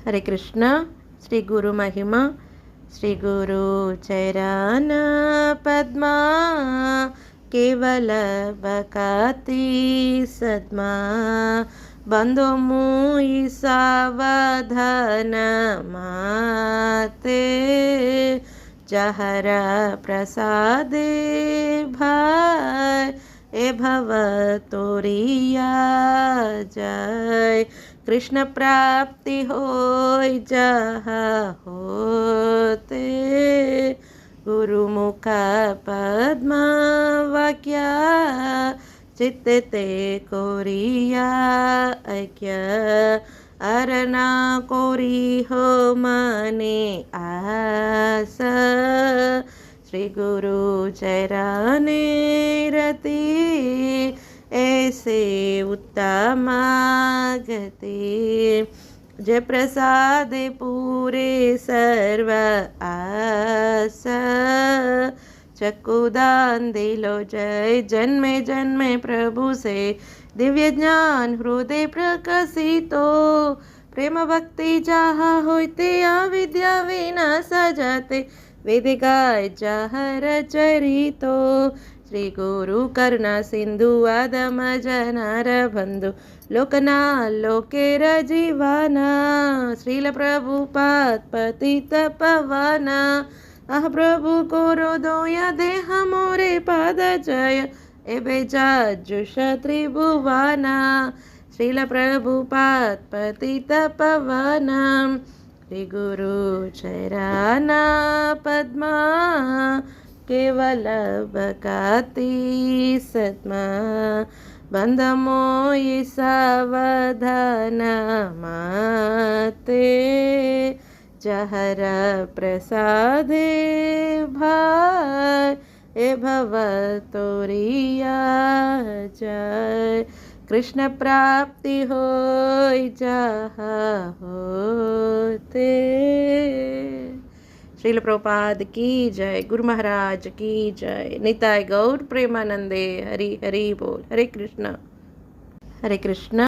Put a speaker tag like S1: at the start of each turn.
S1: हरे कृष्ण। श्री गुरु महिमा। श्री गुरु चरण पद्मा केवल बकाती सद्मा बंधो मुई सावधान माते जहर प्रसादे भाई ए भव तोरिया जय कृष्ण प्राप्ति होय जहाँ होते गुरुमुख पद्मा वाक्य चित्ते कोरिया ऐक्य अरना कोरी हो मने आस श्री गुरु चरणे रति ऐसे उत्तम गति जय प्रसाद पूरे सर्व आस चक्कुदान दिलो जय जन्मे जन्मे प्रभु से दिव्य ज्ञान हृदय प्रकाशितो प्रेम भक्ति जहाँ होते अविद्या विना सजाते वेद गाय जहर चरितो श्री गुरु करुणा सिंधु आदम जनार बंधु लोकना लोकेर जीवाना श्रील प्रभुपाद पतित पवना आह प्रभु कोरो दोया देह मोरे पाद जय एबे जाजुष त्रिभुवना श्रील प्रभुपाद पतित पवना श्री गुरु चरण पद्मा केवल बकाती सद्मा बंध मोई सावधान माते जहर प्रसादे भाई ए भव तोरिया जय कृष्ण प्राप्ति होय जहाँ होते। श्रील प्रभुपाद की जय। गुरु महाराज की जय। निताय गौर प्रेमानंदे। हरि हरि बोल। हरे कृष्ण हरे कृष्ण।